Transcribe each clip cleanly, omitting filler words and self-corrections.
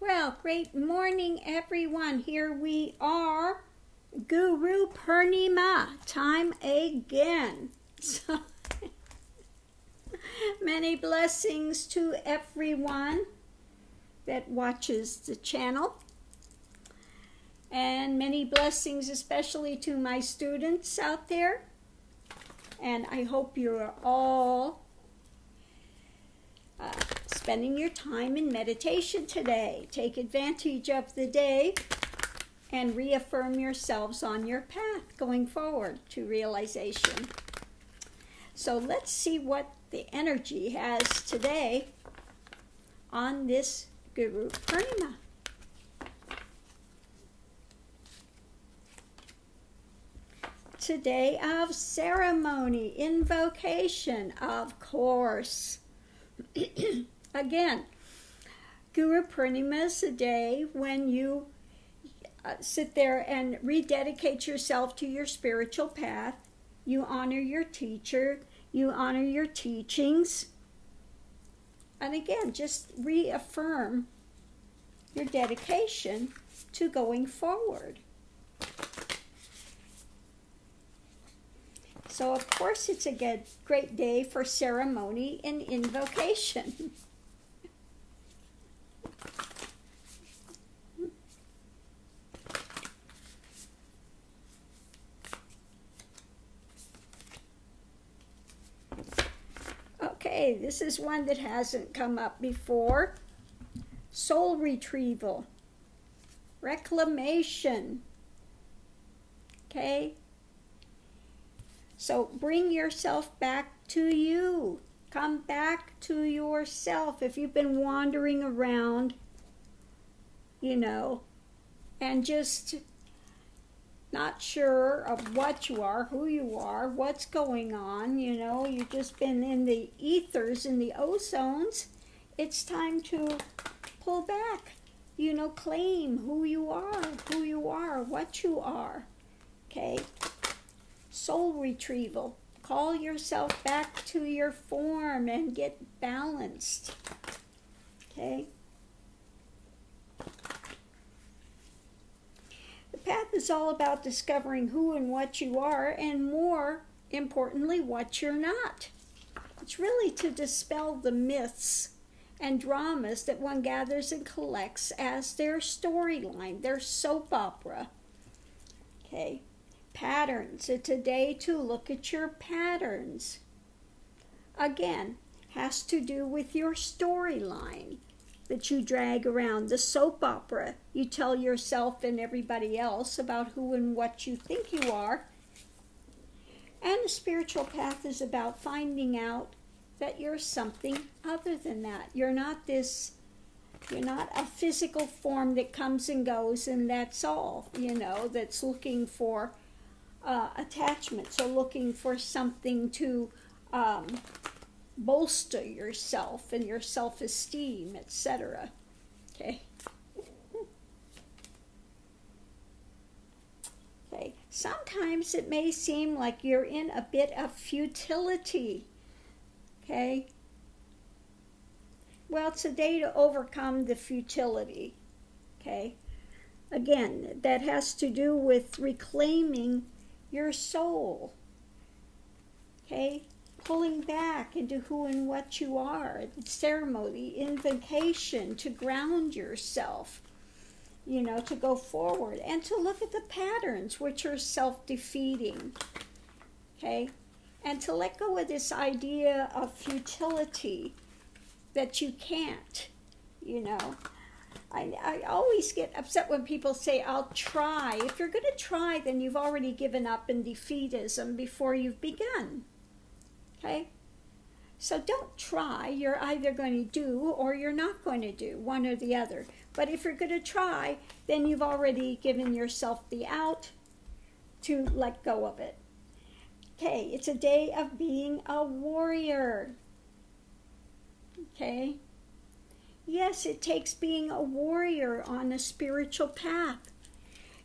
Well, great morning, everyone. Here we are, Guru Purnima, time again. So, many blessings to everyone that watches the channel. And many blessings especially to my students out there. And I hope you're all spending your time in meditation today. Take advantage of the day and reaffirm yourselves on your path going forward to realization. So let's see what the energy has today on this Guru Purnima. Today of ceremony, invocation, of course. Again, Guru Purnima is a day when you sit there and rededicate yourself to your spiritual path. You honor your teacher, you honor your teachings. And again, just reaffirm your dedication to going forward. So, of course, it's a great day for ceremony and invocation. Okay, this is one that hasn't come up before. Soul retrieval, reclamation. Okay? So bring yourself back to you. Come back to yourself. If you've been wandering around, and just not sure of what you are, who you are, what's going on, you've just been in the ethers, in the ozones, it's time to pull back, claim who you are, what you are, okay? Soul retrieval. Call yourself back to your form and get balanced. Okay? The path is all about discovering who and what you are, and more importantly, what you're not. It's really to dispel the myths and dramas that one gathers and collects as their storyline, their soap opera. Okay? Patterns. It's a day to look at your patterns. Again, has to do with your storyline that you drag around, the soap opera you tell yourself and everybody else about who and what you think you are. And the spiritual path is about finding out that you're something other than that. You're not a physical form that comes and goes and that's all, that's looking for attachment, so looking for something to bolster yourself and your self-esteem, etc. Okay. Okay. Sometimes it may seem like you're in a bit of futility. Okay. Well, it's a day to overcome the futility. Okay. Again, that has to do with reclaiming your soul, okay? Pulling back into who and what you are. The ceremony, invocation, to ground yourself, to go forward and to look at the patterns which are self-defeating, okay? And to let go of this idea of futility that you can't, I always get upset when people say, I'll try. If you're going to try, then you've already given up in defeatism before you've begun. Okay? So don't try. You're either going to do or you're not going to do, one or the other. But if you're going to try, then you've already given yourself the out to let go of it. Okay, it's a day of being a warrior. Okay? Yes, it takes being a warrior on a spiritual path.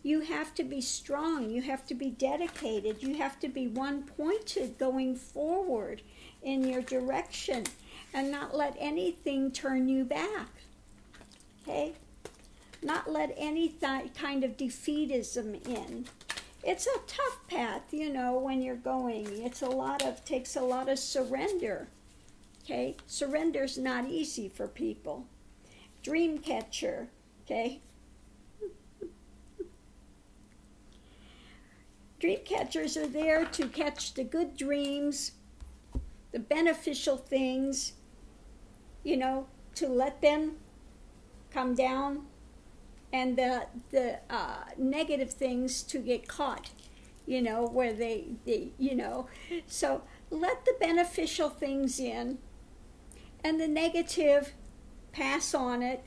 You have to be strong. You have to be dedicated. You have to be one-pointed going forward in your direction and not let anything turn you back. Okay? not let any kind of defeatism in. It's a tough path, when you're going. Takes a lot of surrender. Okay? Surrender's not easy for people. Dream catcher. Okay? Dream catchers are there to catch the good dreams, the beneficial things, to let them come down, and the negative things to get caught, where they so let the beneficial things in, and the negative, pass on it.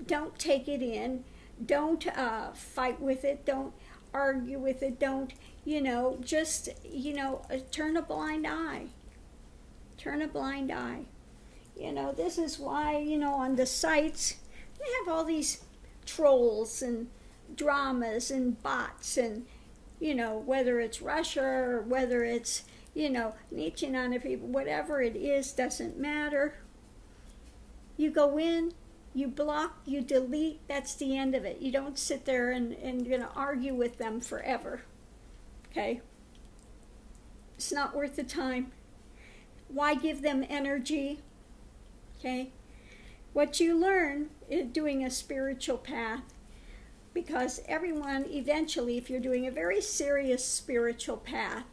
Don't take it in. Don't fight with it. Don't argue with it. Don't, just, turn a blind eye. Turn a blind eye. This is why, on the sites, we have all these trolls and dramas and bots and, whether it's Russia or whether it's, leeching on the people, whatever it is, doesn't matter. You go in, you block, you delete, that's the end of it. You don't sit there and argue with them forever. Okay? It's not worth the time. Why give them energy? Okay? What you learn is doing a spiritual path, because everyone eventually, if you're doing a very serious spiritual path,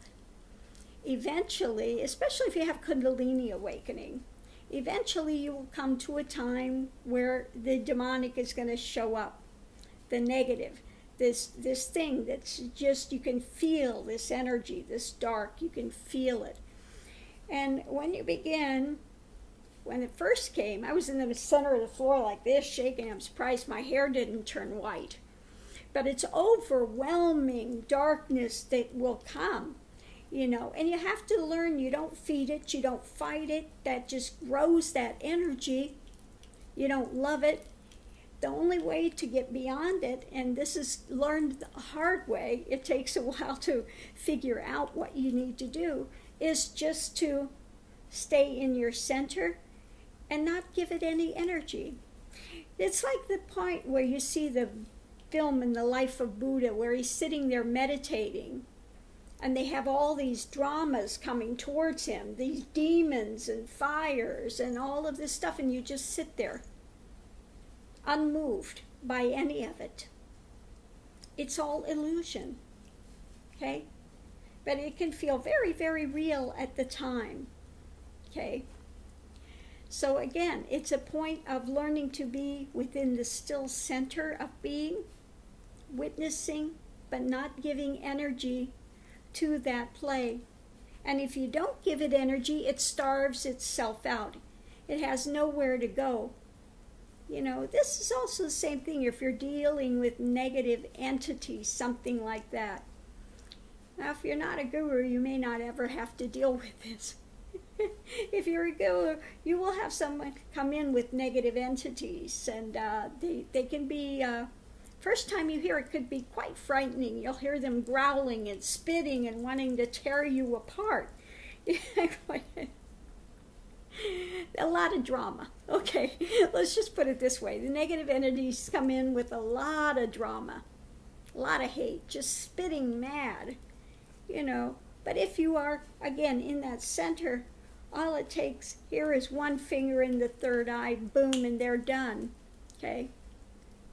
eventually, especially if you have Kundalini awakening, eventually you will come to a time where the demonic is going to show up, the negative, this thing that's just, you can feel this energy, this dark, you can feel it. And when you begin, when it first came, I was in the center of the floor like this, shaking. I'm surprised my hair didn't turn white. But it's overwhelming darkness that will come, and you have to learn, you don't feed it, you don't fight it, that just grows that energy. You don't love it. The only way to get beyond it, and this is learned the hard way, it takes a while to figure out what you need to do, is just to stay in your center and not give it any energy. It's like the point where you see the film in the life of Buddha where he's sitting there meditating, and they have all these dramas coming towards him, these demons and fires and all of this stuff, and you just sit there unmoved by any of it. It's all illusion, okay? But it can feel very, very real at the time, okay? So again, it's a point of learning to be within the still center of being, witnessing, but not giving energy to that play. And if you don't give it energy, it starves itself out. It has nowhere to go. This is also the same thing if you're dealing with negative entities, something like that. Now, if you're not a guru, you may not ever have to deal with this. If you're a guru, you will have someone come in with negative entities, and they can be, first time you hear it could be quite frightening. You'll hear them growling and spitting and wanting to tear you apart. A lot of drama. Okay, let's just put it this way. The negative entities come in with a lot of drama, a lot of hate, just spitting mad, But if you are, again, in that center, all it takes here is one finger in the third eye, boom, and they're done, okay?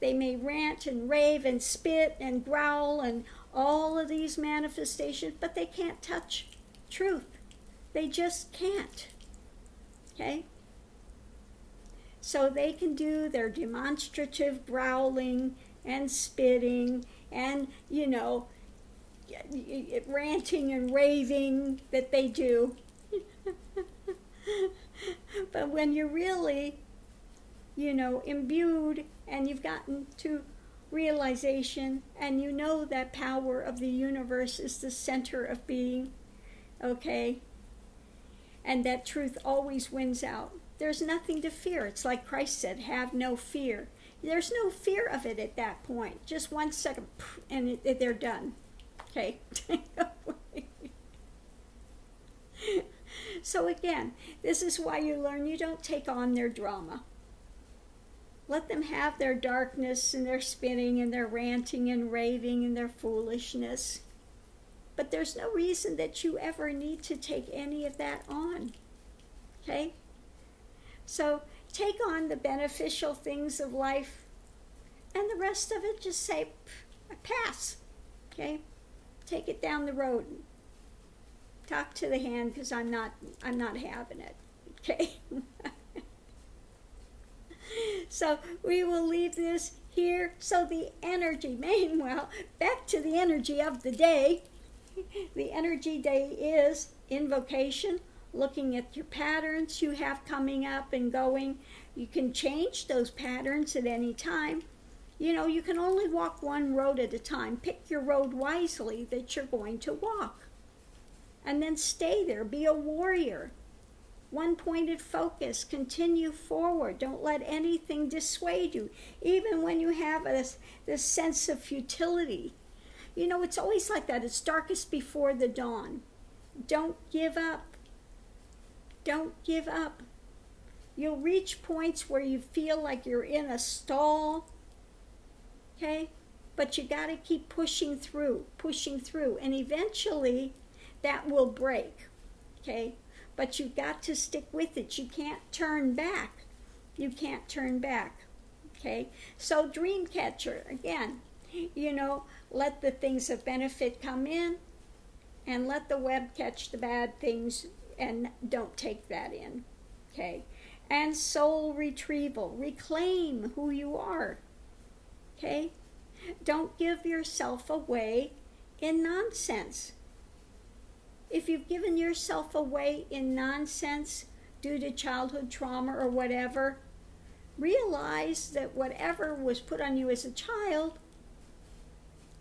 They may rant and rave and spit and growl and all of these manifestations, but they can't touch truth. They just can't, okay? So they can do their demonstrative growling and spitting and, ranting and raving that they do. But when you're really, imbued and you've gotten to realization and that power of the universe is the center of being, okay, and that truth always wins out, there's nothing to fear. It's like Christ said, have no fear. There's no fear of it at that point. Just 1 second, and they're done. Okay? So again, this is why you learn you don't take on their drama. Let them have their darkness and their spinning and their ranting and raving and their foolishness. But there's no reason that you ever need to take any of that on. Okay? So take on the beneficial things of life, and the rest of it just say, pass. Okay? Take it down the road. Talk to the hand, because I'm not having it. Okay? So we will leave this here. So the energy, meanwhile, back to the energy of the day. The energy day is invocation, looking at your patterns you have coming up and going. You can change those patterns at any time. You know, you can only walk one road at a time. Pick your road wisely that you're going to walk. And then stay there. Be a warrior. One-pointed focus. Continue forward. Don't let anything dissuade you. Even when you have this sense of futility. You know, it's always like that. It's darkest before the dawn. Don't give up. Don't give up. You'll reach points where you feel like you're in a stall. Okay? But you got to keep pushing through. And eventually that will break. Okay? But you've got to stick with it. You can't turn back. Okay? So Dreamcatcher, again, you know, let the things of benefit come in and let the web catch the bad things and don't take that in. Okay? And soul retrieval. Reclaim who you are. Okay? Don't give yourself away in nonsense. If you've given yourself away in nonsense due to childhood trauma or whatever, realize that whatever was put on you as a child,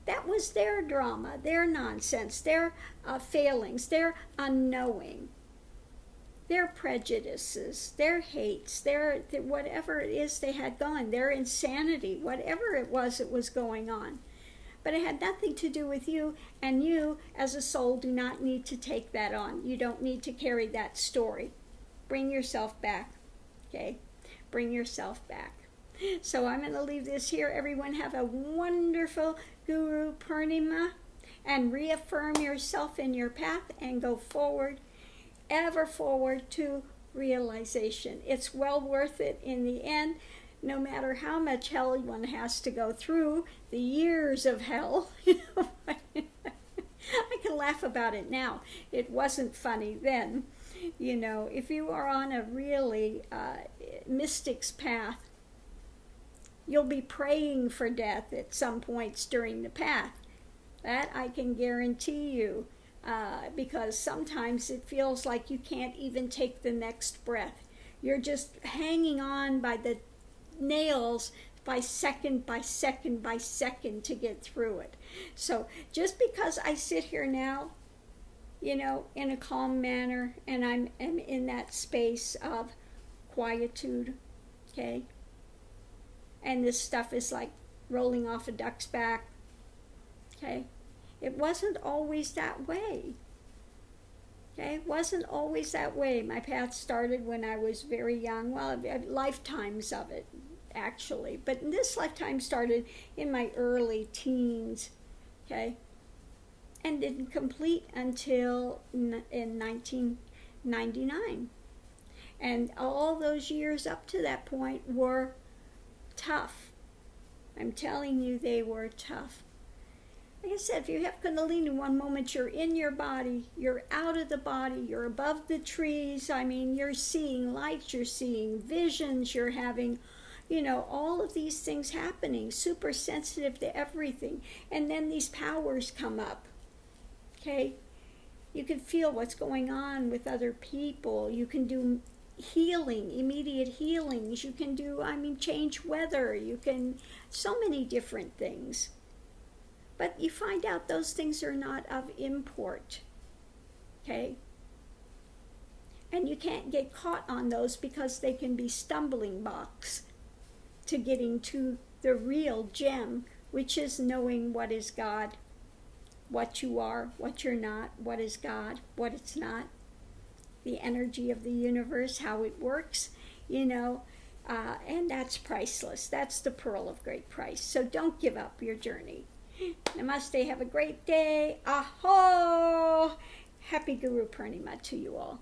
that was their drama, their nonsense, their failings, their unknowing, their prejudices, their hates, their whatever it is they had going, their insanity, whatever it was that was going on. But it had nothing to do with you, and you, as a soul, do not need to take that on. You don't need to carry that story. Bring yourself back, okay? Bring yourself back. So I'm going to leave this here. Everyone have a wonderful Guru Purnima, and reaffirm yourself in your path and go forward, ever forward to realization. It's well worth it in the end. No matter how much hell one has to go through, the years of hell, I can laugh about it now. It wasn't funny then. You know, if you are on a really mystic's path, you'll be praying for death at some points during the path. That I can guarantee you, because sometimes it feels like you can't even take the next breath. You're just hanging on by the nails by second to get through it. So just because I sit here now, you know, in a calm manner, and I'm in that space of quietude, okay, and this stuff is like rolling off a duck's back, okay, it wasn't always that way. Okay, it wasn't always that way. My path started when I was very young. Well, lifetimes of it, actually. But this lifetime started in my early teens, okay? And didn't complete until in 1999. And all those years up to that point were tough. I'm telling you, they were tough. Like I said, if you have Kundalini, one moment you're in your body, you're out of the body, you're above the trees. I mean, you're seeing lights, you're seeing visions, you're having, you know, all of these things happening, super sensitive to everything. And then these powers come up, okay? You can feel what's going on with other people. You can do healing, immediate healings. You can do, change weather. You can, so many different things. But you find out those things are not of import, okay? And you can't get caught on those because they can be stumbling blocks to getting to the real gem, which is knowing what is God, what you are, what you're not, what is God, what it's not, the energy of the universe, how it works. You know, And that's priceless. That's the pearl of great price. So don't give up your journey. Namaste. Have a great day. Aho! Happy Guru Purnima to you all.